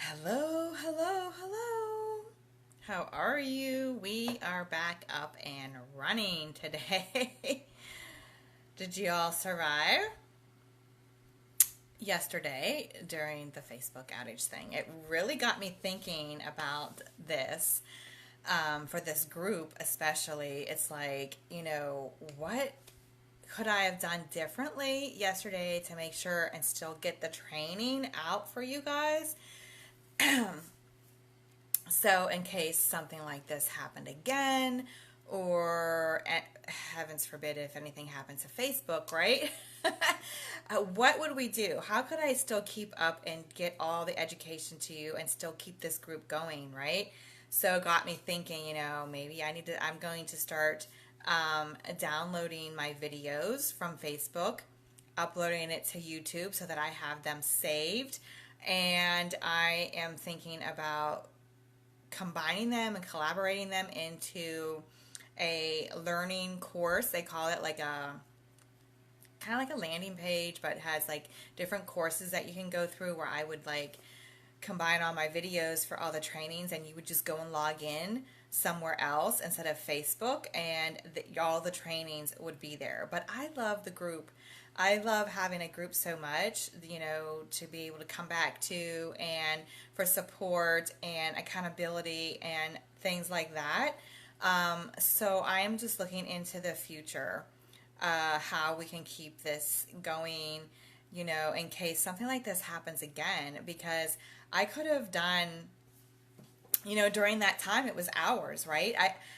Hello, hello, hello. How are you? We are back up and running today. Did you all survive yesterday during the Facebook outage thing? It really got me thinking about this for this group, especially. It's like, what could I have done differently yesterday to make sure and still get the training out for you guys? So, in case something like this happened again, or heavens forbid, if anything happens to Facebook, right? What would we do? How could I still keep up and get all the education to you and still keep this group going, right? So, it got me thinking, maybe I'm going to start downloading my videos from Facebook, uploading it to YouTube so that I have them saved. And I am thinking about combining them and collaborating them into a learning course. They call it like a kind of like a landing page, but it has like different courses that you can go through where I would like combine all my videos for all the trainings, and you would just go and log in somewhere else instead of Facebook, and all the trainings would be there. But I love the group. I love having a group so much, to be able to come back to and for support and accountability and things like that. So I am just looking into the future, how we can keep this going, in case something like this happens again, because I could have done, during that time it was hours, right?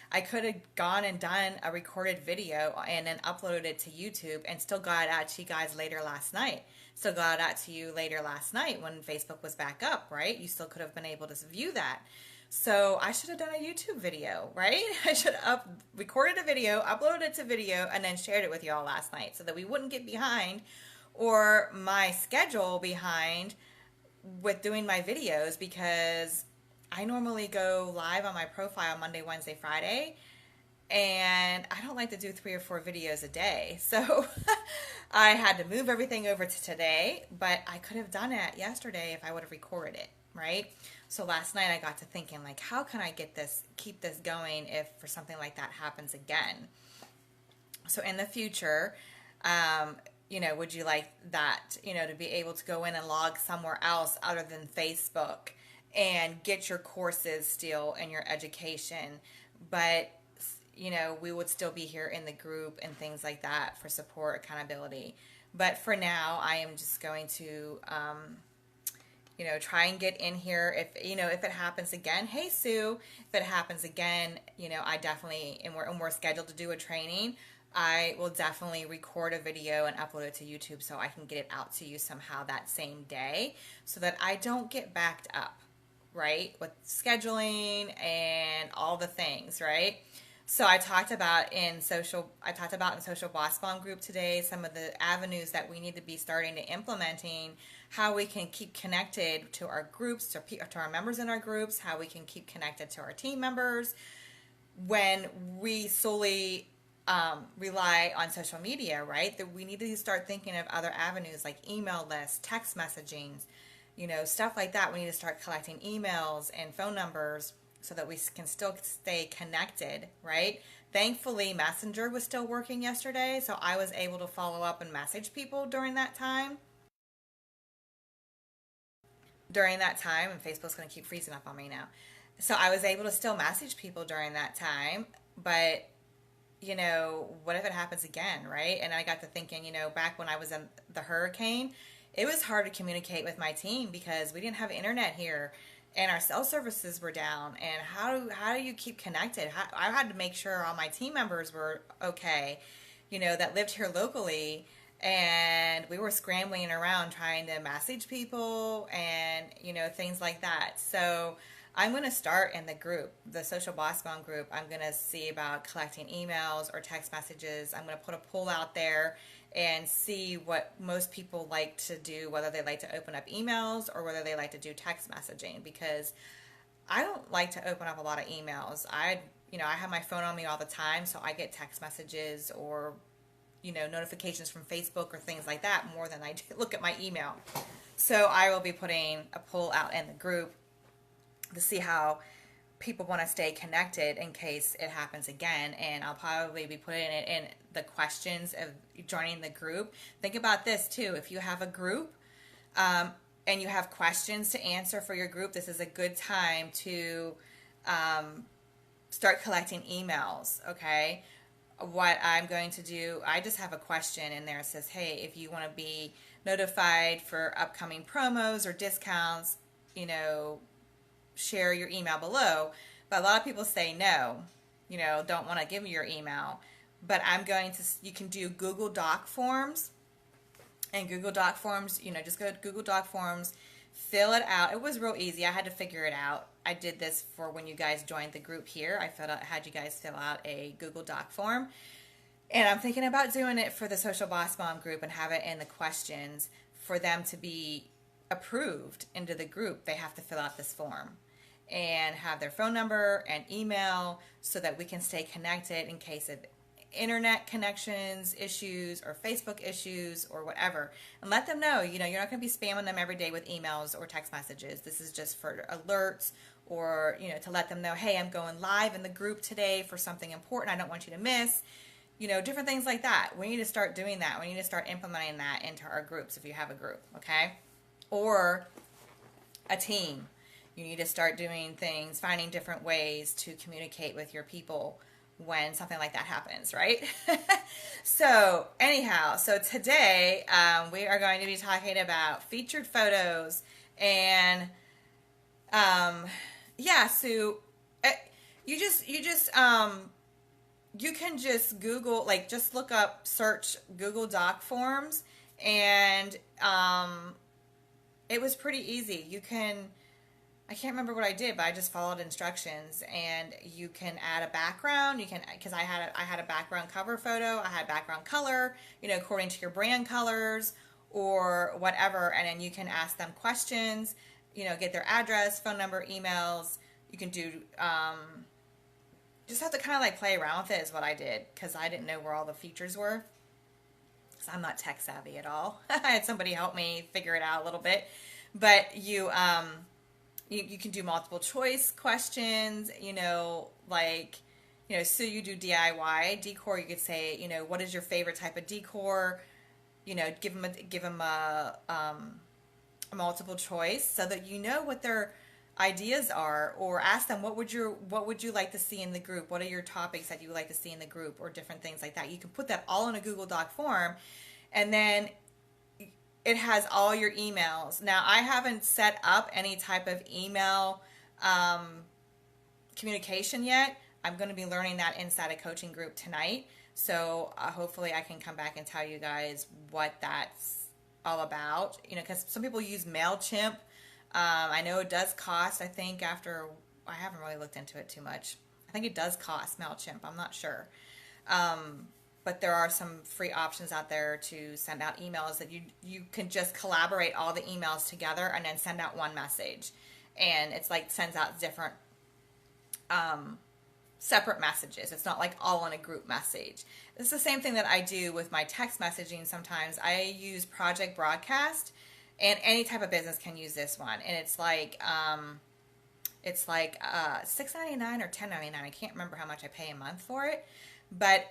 I could have gone and done a recorded video and then uploaded it to YouTube and still got it out to you guys later last night. Still got it out to you later last night when Facebook was back up, right? You still could have been able to view that. So I should have done a YouTube video, right? I should have recorded a video, uploaded it to video, and then shared it with y'all last night so that we wouldn't get behind, or my schedule behind with doing my videos, because I normally go live on my profile Monday, Wednesday, Friday, and I don't like to do 3 or 4 videos a day. So I had to move everything over to today, but I could have done it yesterday if I would have recorded it, right? So last night I got to thinking, like, how can I keep this going if for something like that happens again? So in the future, would you like that, to be able to go in and log somewhere else other than Facebook and get your courses still and your education, but we would still be here in the group and things like that for support, accountability. But for now, I am just going to, try and get in here. If it happens again, hey Sue, if it happens again, I definitely, and we're scheduled to do a training, I will definitely record a video and upload it to YouTube so I can get it out to you somehow that same day so that I don't get backed up, right? With scheduling and all the things, right? So I talked about in social boss bomb group today some of the avenues that we need to be starting to implementing, how we can keep connected to our groups, to our members in our groups, how we can keep connected to our team members when we solely rely on social media, right? That we need to start thinking of other avenues like email lists, text messaging, stuff like that. We need to start collecting emails and phone numbers so that we can still stay connected, right? Thankfully, Messenger was still working yesterday, so I was able to follow up and message people during that time. And Facebook's going to keep freezing up on me now. So I was able to still message people during that time, but what if it happens again, right? And I got to thinking, back when I was in the hurricane, it was hard to communicate with my team because we didn't have internet here and our cell services were down. And how do you keep connected? I had to make sure all my team members were okay, that lived here locally. And we were scrambling around trying to message people and, things like that. So I'm going to start in the group, the Social Boss Bomb group. I'm going to see about collecting emails or text messages. I'm going to put a poll out there and see what most people like to do, whether they like to open up emails or whether they like to do text messaging, because I don't like to open up a lot of emails. I have my phone on me all the time, so I get text messages or, notifications from Facebook or things like that more than I do look at my email. So I will be putting a poll out in the group to see how people want to stay connected in case it happens again. And I'll probably be putting it in the questions of joining the group. Think about this too. If you have a group and you have questions to answer for your group, this is a good time to start collecting emails, okay? What I'm going to do, I just have a question in there that says, hey, if you want to be notified for upcoming promos or discounts, share your email below. But a lot of people say no, don't want to give me your email. But you can do Google Doc forms. And Google Doc forms, just go to Google Doc forms, fill it out. It was real easy. I had to figure it out. I did this for when you guys joined the group here. I had you guys fill out a Google Doc form. And I'm thinking about doing it for the Social Boss Mom group and have it in the questions for them to be approved into the group. They have to fill out this form and have their phone number and email so that we can stay connected in case of internet connections issues or Facebook issues or whatever. And let them know, you're not going to be spamming them every day with emails or text messages. This is just for alerts or, to let them know, hey, I'm going live in the group today for something important I don't want you to miss. Different things like that. We need to start doing that. We need to start implementing that into our groups if you have a group, okay? Or a team. You need to start doing things, finding different ways to communicate with your people when something like that happens, right? So today we are going to be talking about featured photos and so you can just Google, just look up, search Google Doc forms, and it was pretty easy. I can't remember what I did, but I just followed instructions, and you can add a background. Because I had a background cover photo, I had background color, according to your brand colors or whatever, and then you can ask them questions, get their address, phone number, emails. You can do, just have to kind of play around with it is what I did, because I didn't know where all the features were. So I'm not tech savvy at all. I had somebody help me figure it out a little bit, but you can do multiple choice questions, so you do DIY decor. You could say, what is your favorite type of decor? Give them a multiple choice so that what their ideas are, or ask them what would you like to see in the group? What are your topics that you would like to see in the group, or different things like that. You can put that all in a Google Doc form, and then it has all your emails. Now, I haven't set up any type of email communication yet. I'm going to be learning that inside a coaching group tonight. So hopefully I can come back and tell you guys what that's all about. Because some people use MailChimp. I know it does cost, I think I haven't really looked into it too much. I think it does cost, MailChimp. I'm not sure. But there are some free options out there to send out emails that you can just collaborate all the emails together and then send out one message. And it's sends out different separate messages. It's not all in a group message. It's the same thing that I do with my text messaging sometimes. I use Project Broadcast, and any type of business can use this one. And it's $6.99 or $10.99. I can't remember how much I pay a month for it. But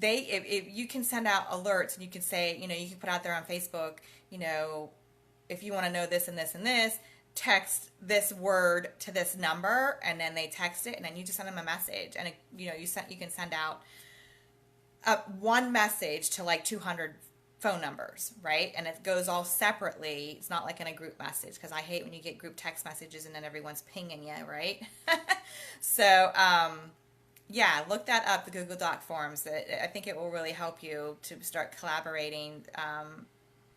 if you can send out alerts, and you can say, you can put out there on Facebook, if you want to know this and this and this, text this word to this number, and then they text it, and then you just send them a message, and you can send out one message to 200 phone numbers, right? And it goes all separately. It's not in a group message, because I hate when you get group text messages and then everyone's pinging you, right? So look that up, the Google Doc forms. I think it will really help you to start collaborating,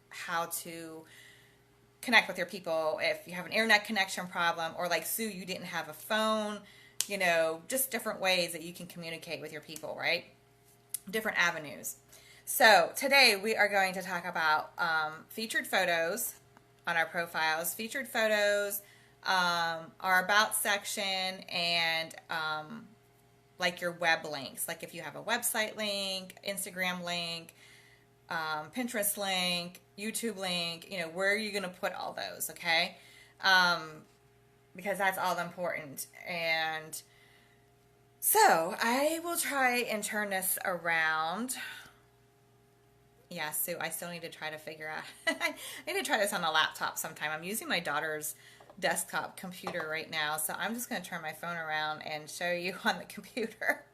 how to connect with your people if you have an internet connection problem, or Sue, you didn't have a phone, just different ways that you can communicate with your people, right? Different avenues. So today we are going to talk about featured photos on our profiles, featured photos, our about section, and your web links. If you have a website link, Instagram link, Pinterest link, YouTube link, you know, where are you going to put all those, okay? Because that's all important. And so I will try and turn this around. Yeah, Sue, I still need to try to figure out. I need to try this on a laptop sometime. I'm using my daughter's desktop computer right now, so I'm just going to turn my phone around and show you on the computer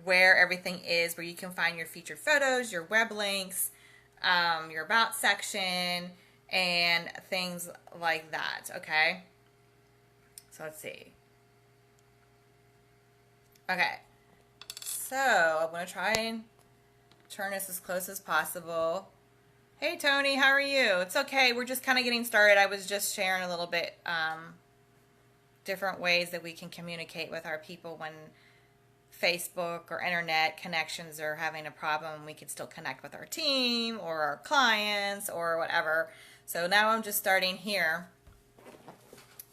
where everything is, where you can find your featured photos, your web links, your about section, and things like that, okay? So let's see. Okay. So I'm going to try and turn this as close as possible. Hey, Tony, how are you? It's okay. We're just kind of getting started. I was just sharing a little bit different ways that we can communicate with our people when Facebook or internet connections are having a problem. We can still connect with our team or our clients or whatever. So now I'm just starting here.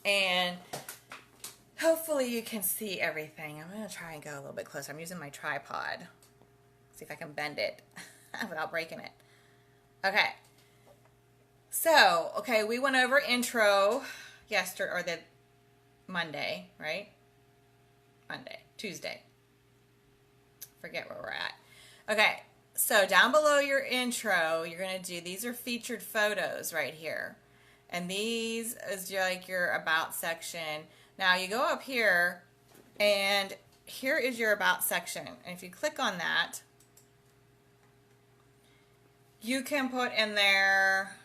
And hopefully you can see everything. I'm going to try and go a little bit closer. I'm using my tripod. See if I can bend it without breaking it. Okay. So, okay, we went over intro yesterday, or the Monday, right? Tuesday. Forget where we're at. Okay, so down below your intro, you're going to do, these are featured photos right here. And these is like your about section. Now you go up here, and here is your about section. And if you click on that, you can put in there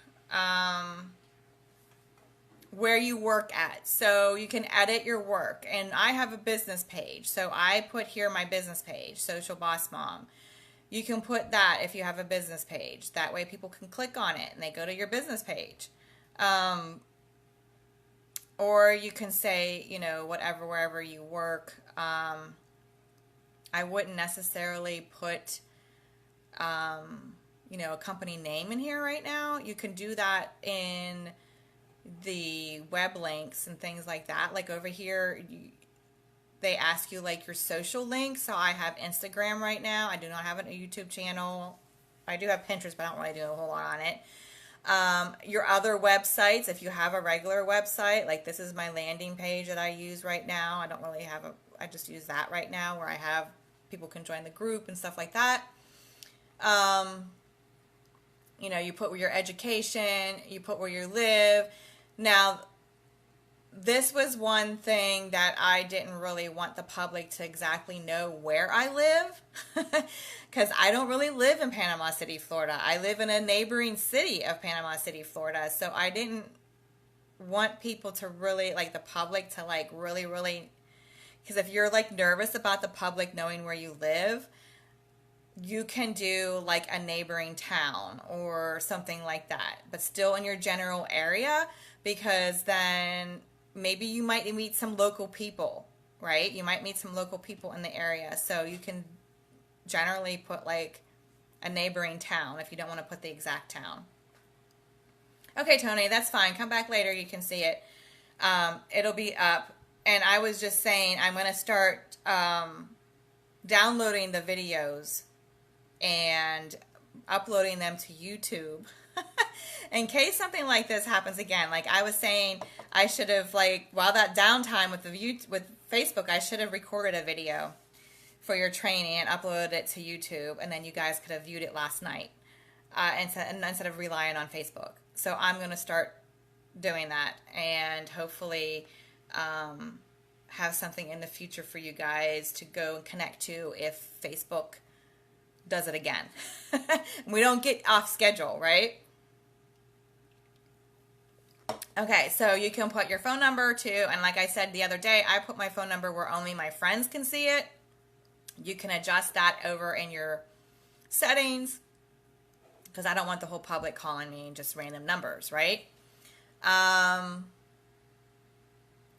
where you work at. So you can edit your work. And I have a business page. So I put here my business page, Social Boss Mom. You can put that if you have a business page. That way people can click on it and they go to your business page. Or you can say, you know, whatever, wherever you work. I wouldn't necessarily put, you know, a company name in here right now. You can do that in the web links and things like that. Like over here, they ask you like your social links. So I have Instagram right now. I do not have a YouTube channel. I do have Pinterest, but I don't really do a whole lot on it. Your other websites, if you have a regular website, like this is my landing page that I use right now. I don't really have I just use that right now where I have people can join the group and stuff like that. You know, you put where your education, you put where you live. Now, this was one thing that I didn't really want the public to exactly know where I live, because I don't really live in Panama City, Florida. I live in a neighboring city of Panama City, Florida. So I didn't want people to really, like the public to like really, because if you're like nervous about the public knowing where you live, you can do like a neighboring town or something like that, but still in your general area, because then maybe you might meet some local people, right? You might meet some local people in the area. So you can generally put like a neighboring town if you don't want to put the exact town. Okay, Tony, that's fine. Come back later. You can see it. It'll be up. And I was just saying I'm going to start downloading the videos and uploading them to YouTube in case something like this happens again. Like I was saying, I should have, like, while that downtime with with Facebook, I should have recorded a video for your training and uploaded it to YouTube, and then you guys could have viewed it last night instead of relying on Facebook. So I'm going to start doing that, and hopefully have something in the future for you guys to go and connect to if Facebook does it again. We don't get off schedule, right? Okay, so you can put your phone number too, and like I said the other day, I put my phone number where only my friends can see it. You can adjust that over in your settings, because I don't want the whole public calling me just random numbers, right?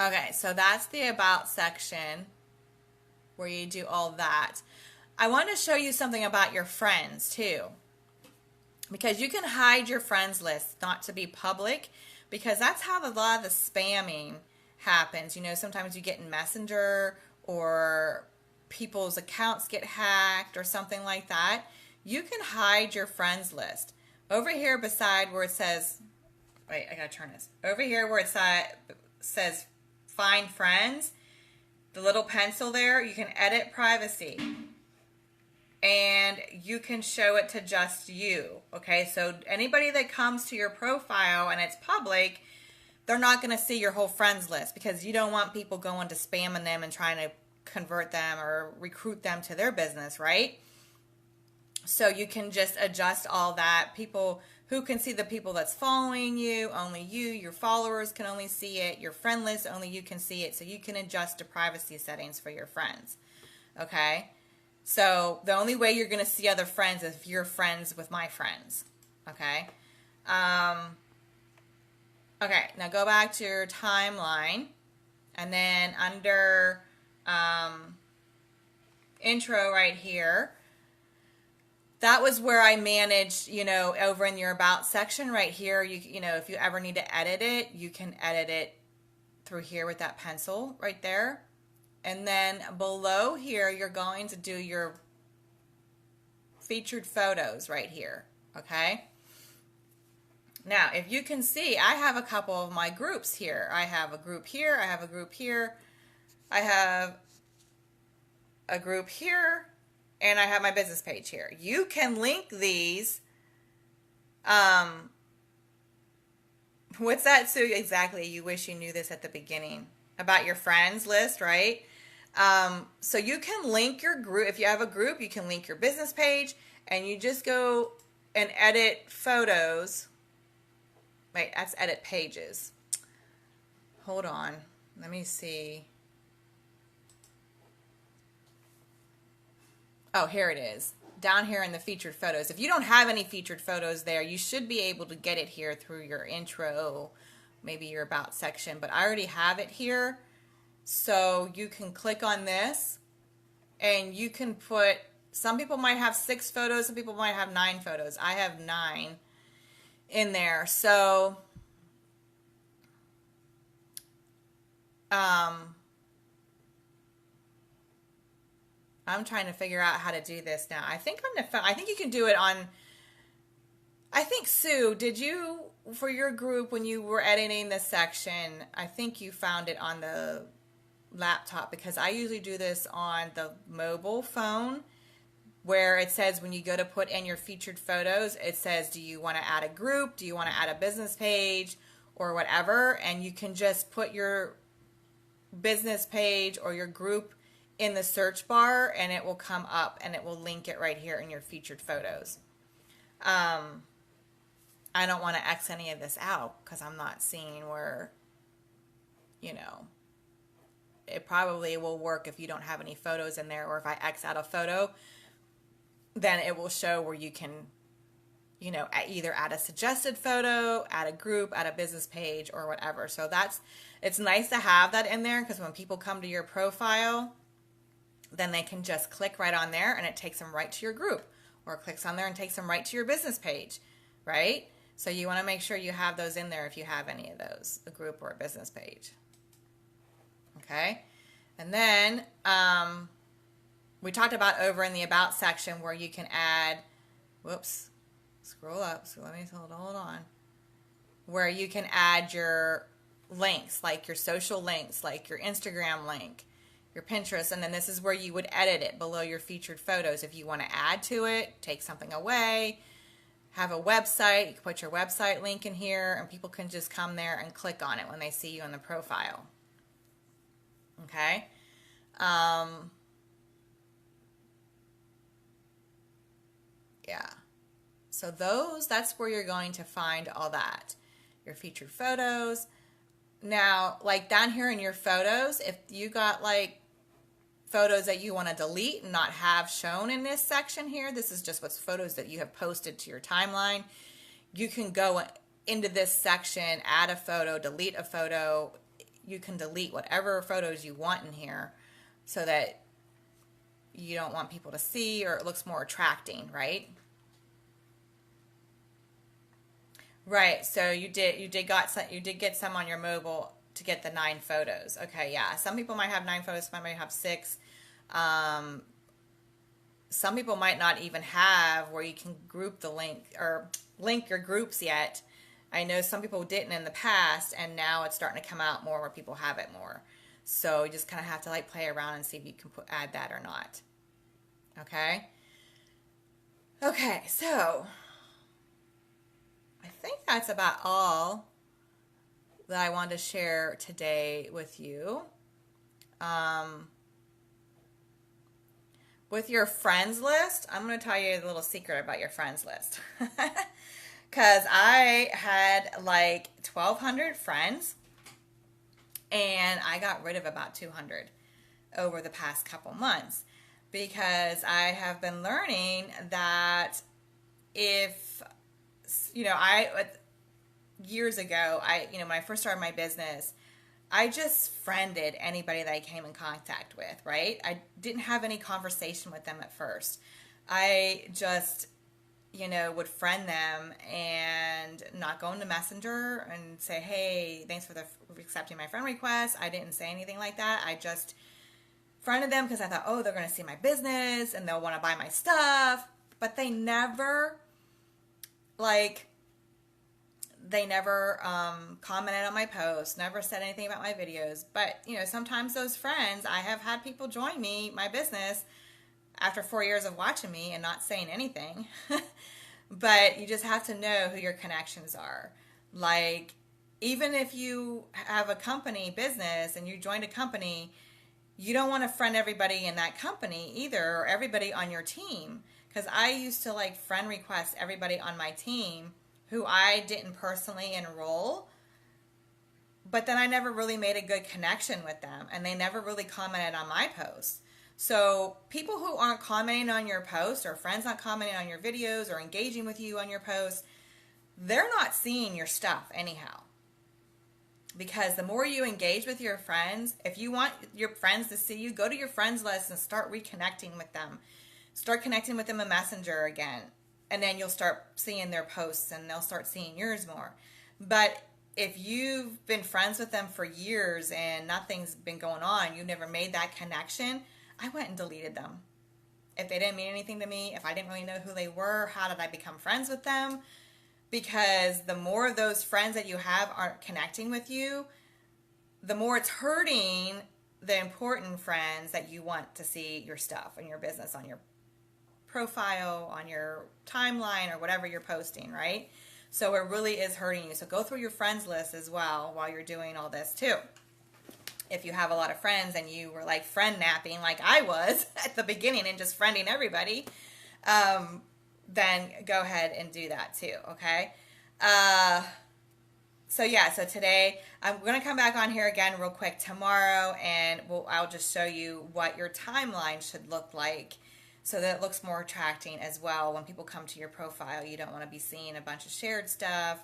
Okay, so that's the about section where you do all that. I want to show you something about your friends too, because you can hide your friends list not to be public, because that's how a lot of the spamming happens. You know, sometimes you get in Messenger or people's accounts get hacked or something like that, you can hide your friends list. Over here beside where it says, wait, I gotta turn this. Over here where it says find friends, the little pencil there, you can edit privacy. And you can show it to just you. Okay, so anybody that comes to your profile and it's public, they're not going to see your whole friends list because you don't want people going to spamming them and trying to convert them or recruit them to their business, right? So you can just adjust all that. People who can see the people that's following you, only you, your followers can only see it, your friend list, only you can see it. So you can adjust the privacy settings for your friends. Okay? So the only way you're going to see other friends is if you're friends with my friends. Okay? Okay, now go back to your timeline. And then under intro right here, that was where I managed, over in your about section right here. If you ever need to edit it, you can edit it through here with that pencil right there. And then below here, you're going to do your featured photos right here, okay? Now, if you can see, I have a couple of my groups here. I have a group here, I have a group here, I have a group here, and I have my business page here. You can link these. What's that, Sue? Exactly, you wish you knew this at the beginning. About your friends list, right? So you can link your group. If you have a group, you can link your business page, and you just go and edit photos. Wait, that's edit pages. Hold on. Let me see. Oh, here it is. Down here in the featured photos. If you don't have any featured photos there, you should be able to get it here through your intro, maybe your about section, but I already have it here. So you can click on this and you can put, some people might have 6 photos, some people might have 9 photos. I have 9 in there. So I'm trying to figure out how to do this now. I think on the phone, I think you can do it on, I think, Sue, did you, for your group, when you were editing this section, I think you found it on the laptop, because I usually do this on the mobile phone, where it says when you go to put in your featured photos, it says, do you want to add a group? Do you want to add a business page or whatever? And you can just put your business page or your group in the search bar and it will come up and it will link it right here in your featured photos. I don't want to X any of this out because I'm not seeing where, it probably will work if you don't have any photos in there, or if I X out a photo, then it will show where you can, either add a suggested photo, add a group, add a business page, or whatever. So it's nice to have that in there, because when people come to your profile, then they can just click right on there and it takes them right to your group, or clicks on there and takes them right to your business page, right? So you want to make sure you have those in there if you have any of those, a group or a business page. Okay, and then we talked about over in the about section where you can add, scroll up, so let me hold on, where you can add your links, like your social links, like your Instagram link, your Pinterest, and then this is where you would edit it below your featured photos. If you want to add to it, take something away, have a website, you can put your website link in here and people can just come there and click on it when they see you in the profile. Okay. Yeah. So that's where you're going to find all that. Your featured photos. Now, like down here in your photos, if you got like photos that you want to delete and not have shown in this section here, this is just what's photos that you have posted to your timeline. You can go into this section, add a photo, delete a photo. You can delete whatever photos you want in here so that you don't want people to see, or it looks more attracting, right? Right. So you did get some on your mobile to get the 9 photos. Okay, yeah. Some people might have 9 photos, some might have 6. Some people might not even have where you can group the link or link your groups yet. I know some people didn't in the past, and now it's starting to come out more where people have it more. So you just kind of have to like play around and see if you can add that or not. Okay. Okay, so I think that's about all that I wanted to share today with you. With your friends list, I'm going to tell you a little secret about your friends list. Because I had like 1,200 friends, and I got rid of about 200 over the past couple months, because I have been learning that if, years ago, when I first started my business, I just friended anybody that I came in contact with, right? I didn't have any conversation with them at first. I just, would friend them and not go into Messenger and say, hey, thanks for accepting my friend request. I didn't say anything like that. I just friended them because I thought, oh, they're going to see my business and they'll want to buy my stuff. But they never, commented on my posts, never said anything about my videos. But, sometimes those friends, I have had people join my business after 4 years of watching me and not saying anything. But you just have to know who your connections are. Like, even if you have a company business and you joined a company, you don't want to friend everybody in that company either, or everybody on your team. Because I used to friend request everybody on my team who I didn't personally enroll, but then I never really made a good connection with them, and they never really commented on my posts. So people who aren't commenting on your posts, or friends not commenting on your videos or engaging with you on your posts, they're not seeing your stuff anyhow. Because the more you engage with your friends, if you want your friends to see you, go to your friends list and start reconnecting with them. Start connecting with them in Messenger again. And then you'll start seeing their posts and they'll start seeing yours more. But if you've been friends with them for years and nothing's been going on, you never made that connection, I went and deleted them. If they didn't mean anything to me, if I didn't really know who they were, how did I become friends with them? Because the more of those friends that you have aren't connecting with you, the more it's hurting the important friends that you want to see your stuff and your business on your profile, on your timeline, or whatever you're posting, right? So it really is hurting you. So go through your friends list as well while you're doing all this too. If you have a lot of friends and you were friend napping like I was at the beginning and just friending everybody, then go ahead and do that too, okay? So today I'm going to come back on here again real quick tomorrow, and I'll just show you what your timeline should look like so that it looks more attracting as well. When people come to your profile, you don't want to be seeing a bunch of shared stuff,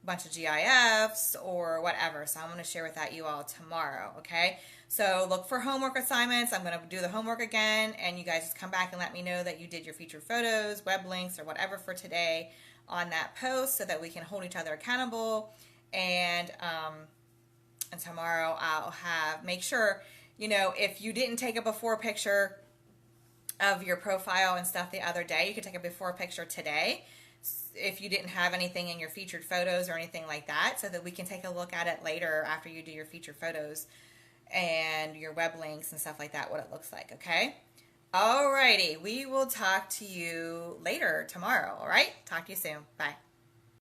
bunch of GIFs or whatever. So I'm going to share with you all tomorrow, okay? So look for homework assignments. I'm going to do the homework again, and you guys just come back and let me know that you did your featured photos, web links, or whatever for today on that post, so that we can hold each other accountable. And tomorrow I'll make sure, if you didn't take a before picture of your profile and stuff the other day, you could take a before picture today if you didn't have anything in your featured photos or anything like that, so that we can take a look at it later after you do your featured photos and your web links and stuff like that, what it looks like, okay? Alrighty, we will talk to you later tomorrow, alright? Talk to you soon. Bye.